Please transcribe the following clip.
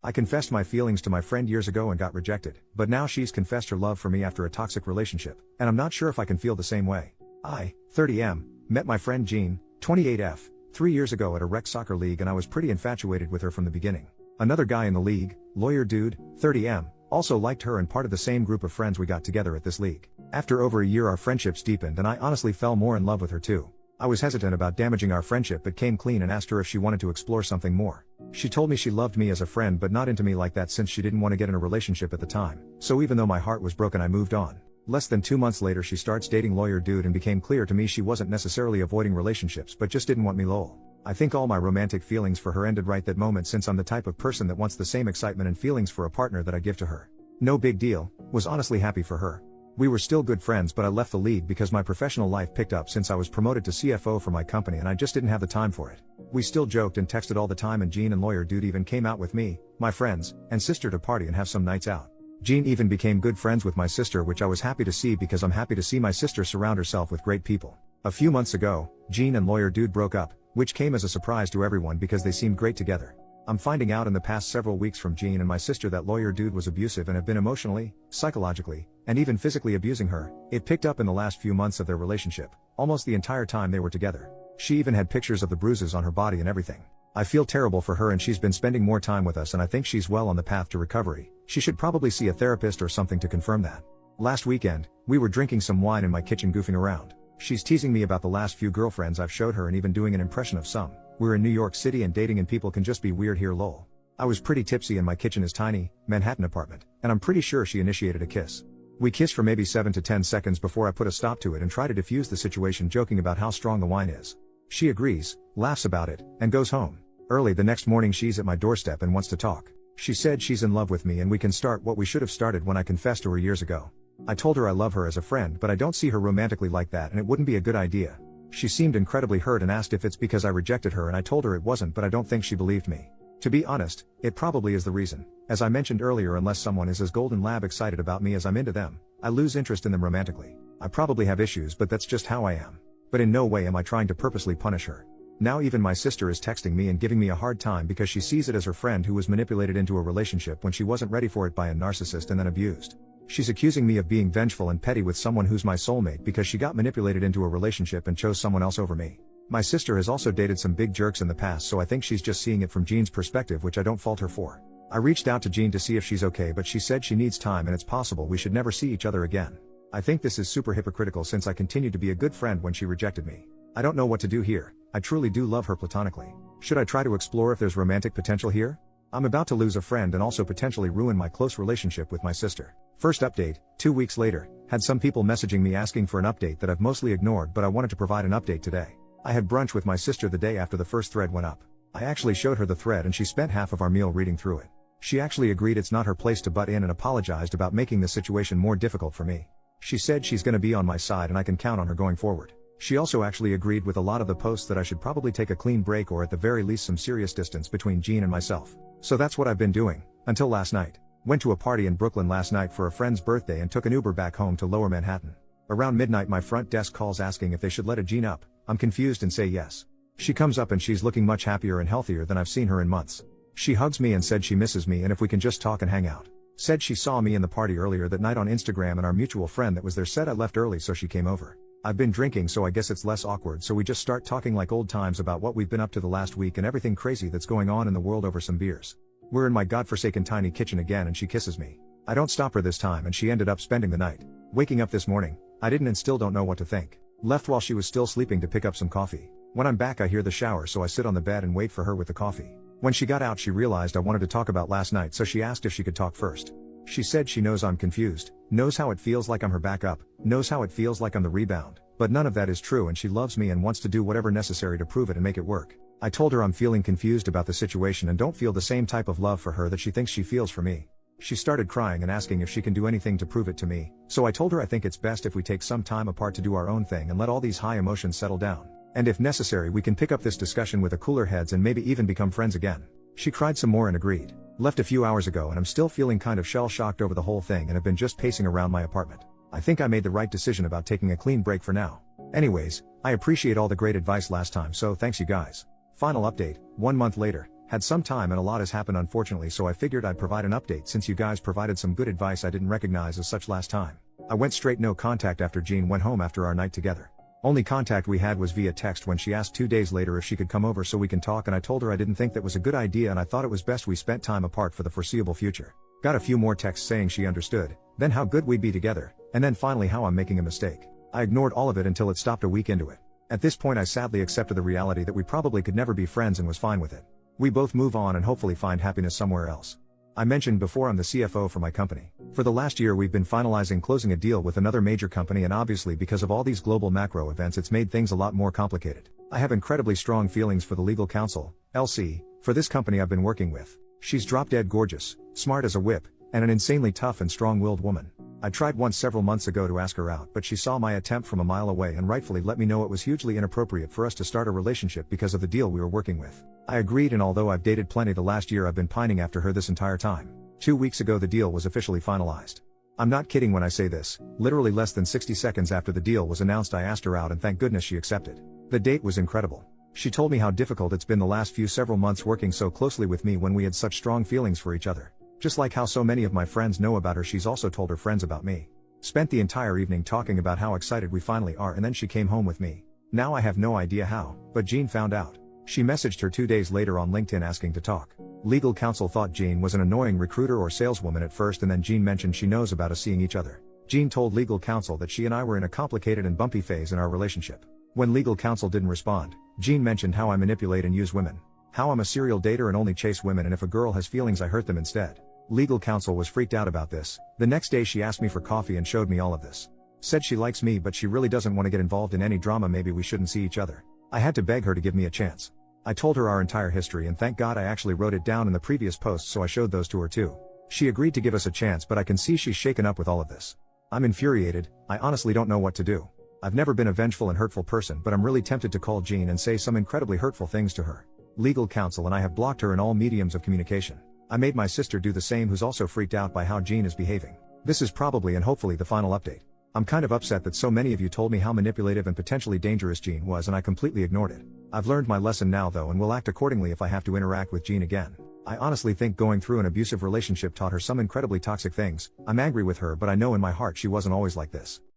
I confessed my feelings to my friend years ago and got rejected, but now she's confessed her love for me after a toxic relationship, and I'm not sure if I can feel the same way. I, 30M, met my friend Jean, 28F, 3 years ago at a rec soccer league, and I was pretty infatuated with her from the beginning. Another guy in the league, lawyer dude, 30M, also liked her and part of the same group of friends we got together at this league. After over a year our friendships deepened and I honestly fell more in love with her too. I was hesitant about damaging our friendship but came clean and asked her if she wanted to explore something more. She told me she loved me as a friend but not into me like that since she didn't want to get in a relationship at the time. So even though my heart was broken I moved on. Less than 2 months later she starts dating lawyer dude and became clear to me she wasn't necessarily avoiding relationships but just didn't want me lol. I think all my romantic feelings for her ended right that moment since I'm the type of person that wants the same excitement and feelings for a partner that I give to her. No big deal, was honestly happy for her. We were still good friends but I left the league because my professional life picked up since I was promoted to CFO for my company and I just didn't have the time for it. We still joked and texted all the time and Jean and lawyer dude even came out with me, my friends, and sister to party and have some nights out. Jean even became good friends with my sister, which I was happy to see because I'm happy to see my sister surround herself with great people. A few months ago, Jean and lawyer dude broke up, which came as a surprise to everyone because they seemed great together. I'm finding out in the past several weeks from Jean and my sister that lawyer dude was abusive and have been emotionally, psychologically, and even physically abusing her. It picked up in the last few months of their relationship, almost the entire time they were together. She even had pictures of the bruises on her body and everything. I feel terrible for her and she's been spending more time with us and I think she's well on the path to recovery. She should probably see a therapist or something to confirm that. Last weekend, we were drinking some wine in my kitchen goofing around. She's teasing me about the last few girlfriends I've showed her and even doing an impression of some. We're in New York City and dating and people can just be weird here lol. I was pretty tipsy and my kitchen is tiny, Manhattan apartment, and I'm pretty sure she initiated a kiss. We kissed for maybe 7 to 10 seconds before I put a stop to it and try to diffuse the situation joking about how strong the wine is. She agrees, laughs about it, and goes home. Early the next morning she's at my doorstep and wants to talk. She said she's in love with me and we can start what we should have started when I confessed to her years ago. I told her I love her as a friend but I don't see her romantically like that and it wouldn't be a good idea. She seemed incredibly hurt and asked if it's because I rejected her and I told her it wasn't but I don't think she believed me. To be honest, it probably is the reason. As I mentioned earlier, unless someone is as golden lab excited about me as I'm into them, I lose interest in them romantically. I probably have issues but that's just how I am. But in no way am I trying to purposely punish her. Now even my sister is texting me and giving me a hard time because she sees it as her friend who was manipulated into a relationship when she wasn't ready for it by a narcissist and then abused. She's accusing me of being vengeful and petty with someone who's my soulmate because she got manipulated into a relationship and chose someone else over me. My sister has also dated some big jerks in the past, so I think she's just seeing it from Jean's perspective, which I don't fault her for. I reached out to Jean to see if she's okay but she said she needs time and it's possible we should never see each other again. I think this is super hypocritical since I continued to be a good friend when she rejected me. I don't know what to do here. I truly do love her platonically. Should I try to explore if there's romantic potential here? I'm about to lose a friend and also potentially ruin my close relationship with my sister. First update, 2 weeks later, had some people messaging me asking for an update that I've mostly ignored but I wanted to provide an update today. I had brunch with my sister the day after the first thread went up. I actually showed her the thread and she spent half of our meal reading through it. She actually agreed it's not her place to butt in and apologized about making the situation more difficult for me. She said she's gonna be on my side and I can count on her going forward. She also actually agreed with a lot of the posts that I should probably take a clean break or at the very least some serious distance between Jean and myself. So that's what I've been doing, until last night. Went to a party in Brooklyn last night for a friend's birthday and took an Uber back home to Lower Manhattan. Around midnight my front desk calls asking if they should let a Jean up. I'm confused and say yes. She comes up and she's looking much happier and healthier than I've seen her in months. She hugs me and said she misses me and if we can just talk and hang out. Said she saw me in the party earlier that night on Instagram and our mutual friend that was there said I left early so she came over. I've been drinking so I guess it's less awkward so we just start talking like old times about what we've been up to the last week and everything crazy that's going on in the world over some beers. We're in my godforsaken tiny kitchen again and she kisses me. I don't stop her this time and she ended up spending the night. Waking up this morning, I didn't and still don't know what to think. Left while she was still sleeping to pick up some coffee. When I'm back I hear the shower so I sit on the bed and wait for her with the coffee. When she got out she realized I wanted to talk about last night so she asked if she could talk first. She said she knows I'm confused, knows how it feels like I'm her backup, knows how it feels like I'm the rebound, but none of that is true and she loves me and wants to do whatever necessary to prove it and make it work. I told her I'm feeling confused about the situation and don't feel the same type of love for her that she thinks she feels for me. She started crying and asking if she can do anything to prove it to me, so I told her I think it's best if we take some time apart to do our own thing and let all these high emotions settle down. And if necessary we can pick up this discussion with a cooler heads and maybe even become friends again. She cried some more and agreed. Left a few hours ago and I'm still feeling kind of shell-shocked over the whole thing and have been just pacing around my apartment. I think I made the right decision about taking a clean break for now. Anyways, I appreciate all the great advice last time so thanks you guys. Final update, 1 month later, Had some time and a lot has happened unfortunately, so I figured I'd provide an update since you guys provided some good advice I didn't recognize as such last time. I went straight no contact after Jean went home after our night together. Only contact we had was via text when she asked 2 days later if she could come over so we can talk, and I told her I didn't think that was a good idea and I thought it was best we spent time apart for the foreseeable future. Got a few more texts saying she understood, then how good we'd be together, and then finally how I'm making a mistake. I ignored all of it until it stopped a week into it. At this point I sadly accepted the reality that we probably could never be friends and was fine with it. We both move on and hopefully find happiness somewhere else. I mentioned before I'm the CFO for my company. For the last year we've been finalizing closing a deal with another major company, and obviously because of all these global macro events it's made things a lot more complicated. I have incredibly strong feelings for the legal counsel, LC, for this company I've been working with. She's drop dead gorgeous, smart as a whip, and an insanely tough and strong-willed woman. I tried once several months ago to ask her out, but she saw my attempt from a mile away and rightfully let me know it was hugely inappropriate for us to start a relationship because of the deal we were working with. I agreed, and although I've dated plenty the last year I've been pining after her this entire time. 2 weeks ago the deal was officially finalized. I'm not kidding when I say this, literally less than 60 seconds after the deal was announced I asked her out and thank goodness she accepted. The date was incredible. She told me how difficult it's been the last several months working so closely with me when we had such strong feelings for each other. Just like how so many of my friends know about her, she's also told her friends about me. Spent the entire evening talking about how excited we finally are, and then she came home with me. Now I have no idea how, but Jean found out. She messaged her 2 days later on LinkedIn asking to talk. Legal counsel thought Jean was an annoying recruiter or saleswoman at first, and then Jean mentioned she knows about us seeing each other. Jean told legal counsel that she and I were in a complicated and bumpy phase in our relationship. When legal counsel didn't respond, Jean mentioned how I manipulate and use women. How I'm a serial dater and only chase women, and if a girl has feelings I hurt them instead. Legal counsel was freaked out about this. The next day she asked me for coffee and showed me all of this. Said she likes me but she really doesn't want to get involved in any drama, maybe we shouldn't see each other. I had to beg her to give me a chance. I told her our entire history, and thank God I actually wrote it down in the previous post, so I showed those to her too. She agreed to give us a chance, but I can see she's shaken up with all of this. I'm infuriated. I honestly don't know what to do. I've never been a vengeful and hurtful person, but I'm really tempted to call Jean and say some incredibly hurtful things to her. Legal counsel and I have blocked her in all mediums of communication. I made my sister do the same, who's also freaked out by how Jean is behaving. This is probably and hopefully the final update. I'm kind of upset that so many of you told me how manipulative and potentially dangerous Jean was and I completely ignored it. I've learned my lesson now though, and will act accordingly if I have to interact with Jean again. I honestly think going through an abusive relationship taught her some incredibly toxic things. I'm angry with her, but I know in my heart she wasn't always like this.